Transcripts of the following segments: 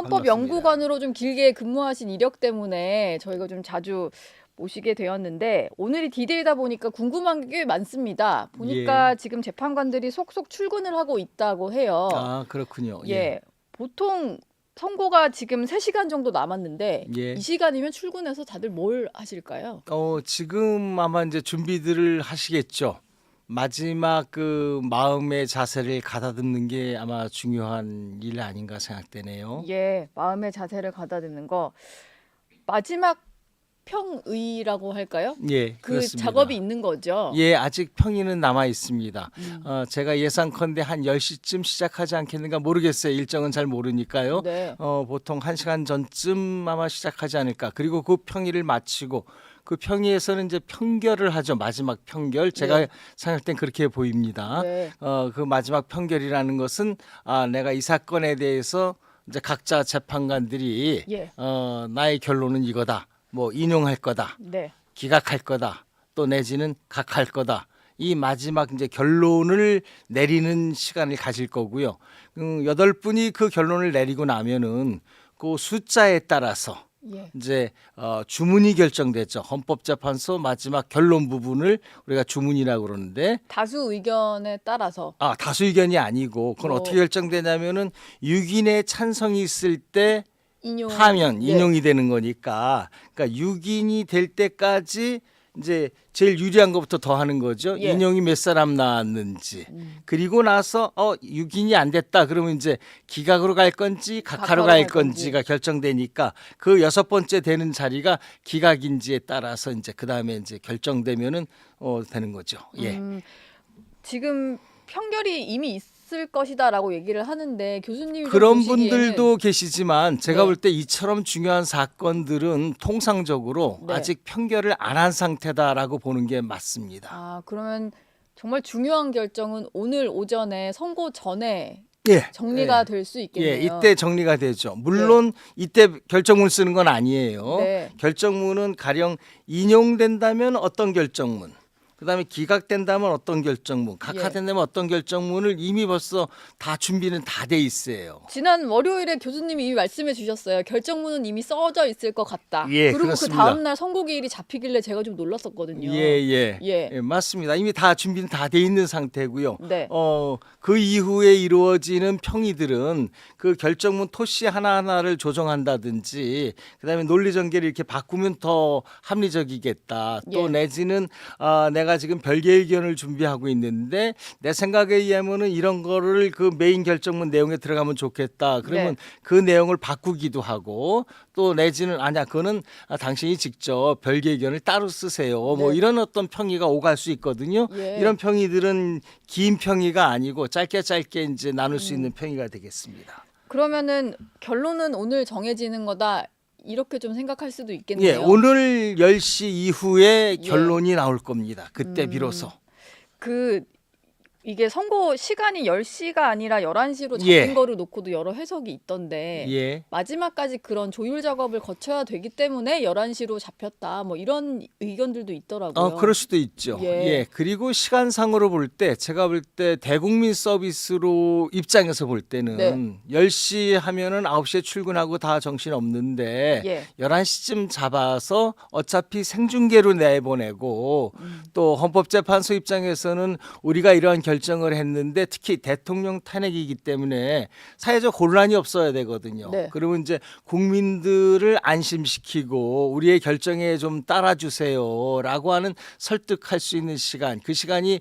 헌법연구관으로 좀 길게 근무하신 이력 때문에 저희가 좀 자주 모시게 되었는데 오늘이 디데이다 보니까 궁금한 게 꽤 많습니다. 보니까 예. 지금 재판관들이 속속 출근을 하고 있다고 해요. 아, 그렇군요. 예. 보통 선고가 지금 3시간 정도 남았는데 예. 이 시간이면 출근해서 다들 뭘 하실까요? 지금 아마 이제 준비들을 하시겠죠. 마지막 그 마음의 자세를 가다듬는 게 아마 중요한 일 아닌가 생각되네요. 예, 마음의 자세를 가다듬는 거. 마지막 평의라고 할까요? 예, 그 그렇습니다. 작업이 있는 거죠. 예, 아직 평의는 남아 있습니다. 제가 예상컨대 한 10시쯤 시작하지 않겠는가 모르겠어요. 일정은 잘 모르니까요. 네. 보통 1시간 전쯤 아마 시작하지 않을까. 그리고 그 평의를 마치고 그 평의에서는 이제 평결을 하죠. 마지막 평결. 제가 네. 생각할 땐 그렇게 보입니다. 네. 그 마지막 평결이라는 것은 내가 이 사건에 대해서 이제 각자 재판관들이 예. 나의 결론은 이거다. 뭐 인용할 거다. 네. 기각할 거다. 또 내지는 각할 거다. 이 마지막 이제 결론을 내리는 시간을 가질 거고요. 8분이 그 결론을 내리고 나면은 그 숫자에 따라서 예. 이제 주문이 결정되죠. 헌법재판소 마지막 결론 부분을 우리가 주문이라고 그러는데 다수 의견에 따라서 다수 의견이 아니고 그건 어떻게 결정되냐면은 6인의 찬성이 있을 때 하면 인용이 되는 거니까 그러니까 6인이 될 때까지 이제 제일 유리한 것부터 더 하는 거죠. 예. 인용이 몇 사람 나왔는지. 그리고 나서 6인이 안 됐다. 그러면 이제 기각으로 갈 건지 각하로 갈 건지가 결정되니까 그 6번째 되는 자리가 기각인지에 따라서 이제 그다음에 이제 결정되면은 되는 거죠. 예. 지금 평결이 이미 있을 것이다라고 얘기를 하는데 교수님이 그런 좀 보시기에는 분들도 계시지만 제가 네. 볼 때 이처럼 중요한 사건들은 통상적으로 네. 아직 평결을 안 한 상태다라고 보는 게 맞습니다. 그러면 정말 중요한 결정은 오늘 오전에 선고 전에 예. 정리가 될 수 있겠네요. 예, 이때 정리가 되죠. 물론 이때 결정문 쓰는 건 아니에요. 네. 결정문은 가령 인용된다면 어떤 결정문, 그다음에 기각된다면 어떤 결정문, 각하된다면 어떤 결정문을 이미 벌써 다 준비는 다 돼 있어요. 지난 월요일에 교수님이 이미 말씀해 주셨어요. 결정문은 이미 써져 있을 것 같다. 예, 그리고 그렇습니다. 그 다음 날 선고기일이 잡히길래 제가 좀 놀랐었거든요. 예. 예. 맞습니다. 이미 다 준비는 다 돼 있는 상태고요. 네. 그 이후에 이루어지는 평의들은 그 결정문 토시 하나하나를 조정한다든지 그다음에 논리 전개를 이렇게 바꾸면 더 합리적이겠다. 또 예. 내지는 내가 지금 별개 의견을 준비하고 있는데 내 생각에 의하면은 이런 거를 그 메인 결정문 내용에 들어가면 좋겠다. 그러면 네. 그 내용을 바꾸기도 하고 또 내지는 아니야 그거는 당신이 직접 별개 의견을 따로 쓰세요. 뭐 네. 이런 어떤 평의가 오갈 수 있거든요. 예. 이런 평의들은 긴 평의가 아니고 짧게 이제 나눌 수 있는 평의가 되겠습니다. 그러면은 결론은 오늘 정해지는 거다. 이렇게 좀 생각할 수도 있겠네요. 예, 오늘 10시 이후에 예. 결론이 나올 겁니다. 그때 비로소. 이게 선고 시간이 10시가 아니라 11시로 잡힌 예. 거를 놓고도 여러 해석이 있던데 예. 마지막까지 그런 조율 작업을 거쳐야 되기 때문에 11시로 잡혔다. 뭐 이런 의견들도 있더라고요. 그럴 수도 있죠. 예. 그리고 시간상으로 볼 때 제가 볼 때 대국민 서비스로 입장에서 볼 때는 네. 10시 하면은 9시에 출근하고 다 정신 없는데 예. 11시쯤 잡아서 어차피 생중계로 내보내고 또 헌법재판소 입장에서는 우리가 이러한 결정을 했는데 특히 대통령 탄핵이기 때문에 사회적 혼란이 없어야 되거든요. 네. 그러면 이제 국민들을 안심시키고 우리의 결정에 좀 따라주세요라고 하는 설득할 수 있는 시간, 그 시간이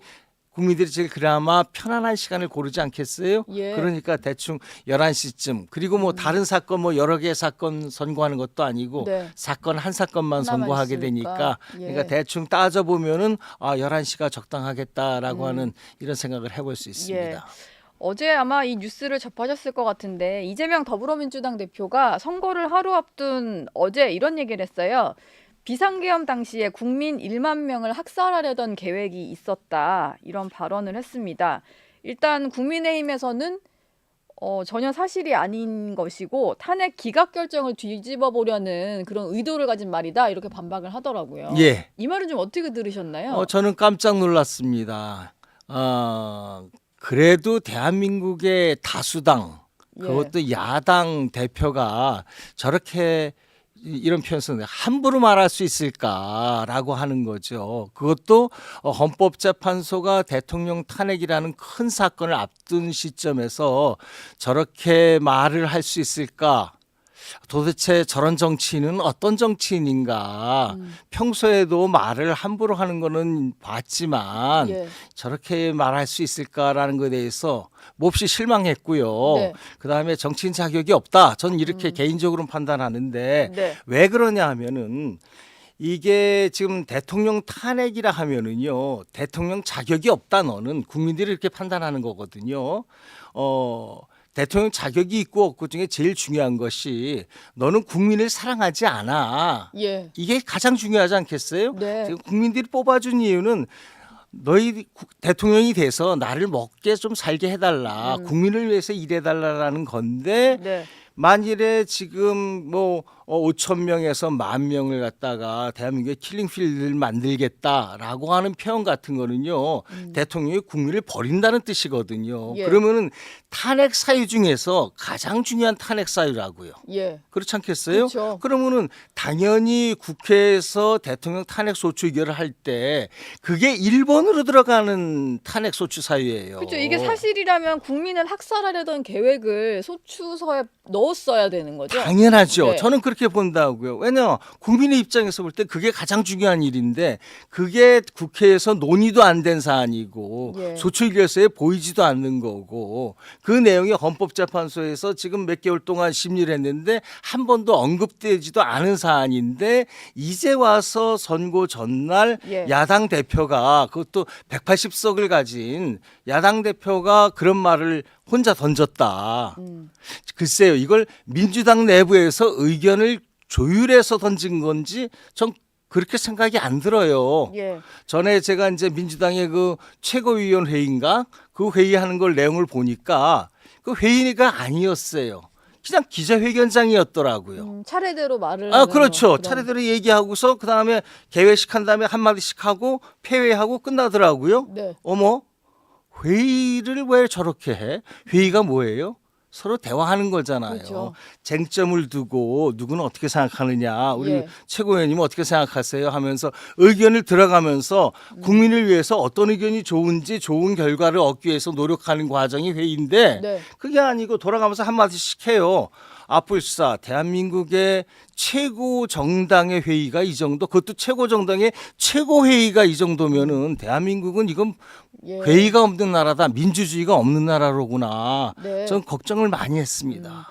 국민들이 제일 그나마 편안한 시간을 고르지 않겠어요? 예. 그러니까 대충 11시쯤. 그리고 뭐 다른 사건 뭐 여러 개의 사건 선고하는 것도 아니고 네. 사건 한 사건만 하나만 선고하게 있으니까. 되니까 예. 그러니까 대충 따져 보면은 11시가 적당하겠다라고 하는 이런 생각을 해볼 수 있습니다. 예. 어제 아마 이 뉴스를 접하셨을 것 같은데 이재명 더불어민주당 대표가 선거를 하루 앞둔 어제 이런 얘기를 했어요. 비상계엄 당시에 국민 1만 명을 학살하려던 계획이 있었다. 이런 발언을 했습니다. 일단 국민의힘에서는 전혀 사실이 아닌 것이고 탄핵 기각 결정을 뒤집어 보려는 그런 의도를 가진 말이다. 이렇게 반박을 하더라고요. 예. 이 말은 좀 어떻게 들으셨나요? 저는 깜짝 놀랐습니다. 그래도 대한민국의 다수당 그것도 야당 대표가 저렇게 이런 표현 쓰는데 함부로 말할 수 있을까라고 하는 거죠. 그것도 헌법재판소가 대통령 탄핵이라는 큰 사건을 앞둔 시점에서 저렇게 말을 할 수 있을까? 도대체 저런 정치인은 어떤 정치인인가? 평소에도 말을 함부로 하는 거는 봤지만 예. 저렇게 말할 수 있을까라는 것에 대해서 몹시 실망했고요. 네. 그다음에 정치인 자격이 없다. 저는 이렇게 개인적으로 판단하는데 네. 왜 그러냐 하면은 이게 지금 대통령 탄핵이라 하면은요. 대통령 자격이 없다 너는 국민들이 이렇게 판단하는 거거든요. 대통령 자격이 있고 없고 중에 제일 중요한 것이 너는 국민을 사랑하지 않아. 예. 이게 가장 중요하지 않겠어요? 네. 지금 국민들이 뽑아준 이유는 너희 대통령이 돼서 나를 먹게 좀 살게 해달라. 국민을 위해서 일해달라라는 건데 네. 만일에 지금 뭐 5천 명에서 10,000명을 갖다가 대한민국의 킬링필드를 만들겠다라고 하는 표현 같은 거는요. 대통령이 국민을 버린다는 뜻이거든요. 예. 그러면은 탄핵 사유 중에서 가장 중요한 탄핵 사유라고요. 예. 그렇지 않겠어요? 그렇죠. 그러면은 당연히 국회에서 대통령 탄핵 소추 의결을 할 때 그게 1번으로 들어가는 탄핵 소추 사유예요. 그렇죠. 이게 사실이라면 국민을 학살하려던 계획을 소추서에 넣었어야 되는 거죠. 당연하죠. 네. 저는 그렇게 본다고요. 왜냐 국민의 입장에서 볼 때 그게 가장 중요한 일인데 그게 국회에서 논의도 안 된 사안이고 예. 소추 의결서에 보이지도 않는 거고 그 내용이 헌법재판소에서 지금 몇 개월 동안 심리를 했는데 한 번도 언급되지도 않은 사안인데 이제 와서 선고 전날 예. 야당 대표가 그것도 180석을 가진 야당 대표가 그런 말을 혼자 던졌다. 글쎄요, 이걸 민주당 내부에서 의견을 조율해서 던진 건지 전 그렇게 생각이 안 들어요. 예. 전에 제가 이제 민주당의 그 최고위원회의인가 그 회의하는 걸 내용을 보니까 그 회의가 아니었어요. 그냥 기자회견장이었더라고요. 차례대로 말을 아, 하는 그렇죠. 그런- 차례대로 얘기하고서 그 다음에 개회식 한 다음에 한마디씩 하고 폐회하고 끝나더라고요. 네. 어머, 회의를 왜 저렇게 해? 회의가 뭐예요? 서로 대화하는 거잖아요. 그렇죠. 쟁점을 두고 누구는 어떻게 생각하느냐, 우리 예. 최고위원님은 어떻게 생각하세요? 하면서 의견을 들어가면서 국민을 위해서 어떤 의견이 좋은지 좋은 결과를 얻기 위해서 노력하는 과정이 회의인데 네. 그게 아니고 돌아가면서 한마디씩 해요. 아뿔싸 대한민국의 최고 정당의 회의가 이 정도, 그것도 최고 정당의 최고 회의가 이 정도면은 대한민국은 이건 예. 회의가 없는 나라다, 민주주의가 없는 나라로구나. 네. 전 걱정을 많이 했습니다.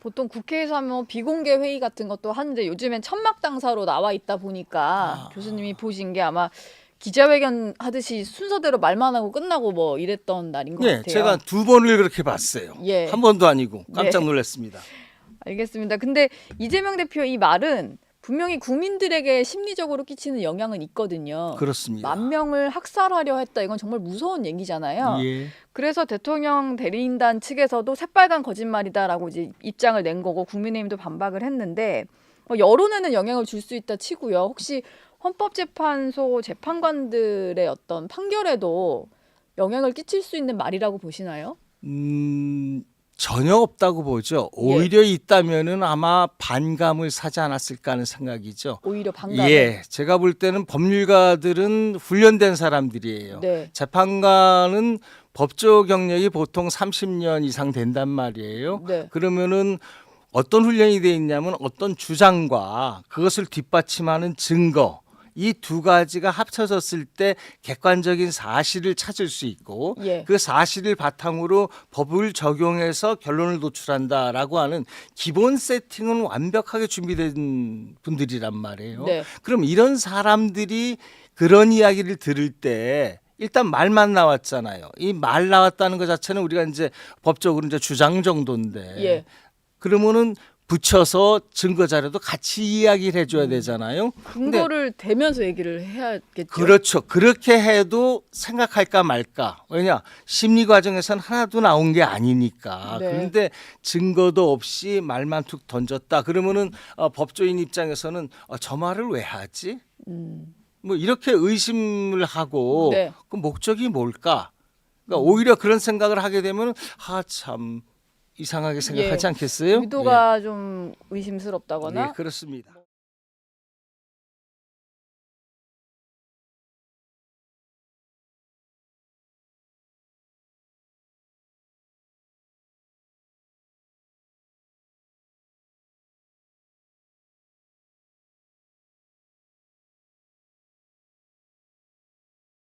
보통 국회에서 하면 비공개 회의 같은 것도 하는데 요즘엔 천막 당사로 나와 있다 보니까 교수님이 보신 게 아마 기자회견 하듯이 순서대로 말만 하고 끝나고 뭐 이랬던 날인 것 네, 같아요. 제가 2번을 그렇게 봤어요. 예. 한 번도 아니고 깜짝 네. 놀랐습니다. 알겠습니다. 근데 이재명 대표 이 말은 분명히 국민들에게 심리적으로 끼치는 영향은 있거든요. 그렇습니다. 10,000명을 학살하려 했다. 이건 정말 무서운 얘기잖아요. 예. 그래서 대통령 대리인단 측에서도 새빨간 거짓말이다라고 이제 입장을 낸 거고 국민의힘도 반박을 했는데 여론에는 영향을 줄 수 있다 치고요. 혹시 헌법재판소 재판관들의 어떤 판결에도 영향을 끼칠 수 있는 말이라고 보시나요? 전혀 없다고 보죠. 오히려 있다면은 아마 반감을 사지 않았을까 하는 생각이죠. 오히려 반감. 예, 제가 볼 때는 법률가들은 훈련된 사람들이에요. 네. 재판관은 법조 경력이 보통 30년 이상 된단 말이에요. 네. 그러면은 어떤 훈련이 돼 있냐면 어떤 주장과 그것을 뒷받침하는 증거, 이 두 가지가 합쳐졌을 때 객관적인 사실을 찾을 수 있고 예. 그 사실을 바탕으로 법을 적용해서 결론을 도출한다라고 하는 기본 세팅은 완벽하게 준비된 분들이란 말이에요. 네. 그럼 이런 사람들이 그런 이야기를 들을 때 일단 말만 나왔잖아요. 이 말 나왔다는 것 자체는 우리가 이제 법적으로 이제 주장 정도인데 예. 그러면은 붙여서 증거 자료도 같이 이야기를 해줘야 되잖아요. 근거를 대면서 얘기를 해야겠죠. 그렇죠. 그렇게 해도 생각할까 말까. 왜냐 심리 과정에서는 하나도 나온 게 아니니까. 네. 그런데 증거도 없이 말만 툭 던졌다. 그러면은 법조인 입장에서는 저 말을 왜 하지? 뭐 이렇게 의심을 하고 네. 그 목적이 뭘까? 그러니까 오히려 그런 생각을 하게 되면 참 이상하게 생각하지 않겠어요? 의도가 좀 의심스럽다거나 네, 그렇습니다.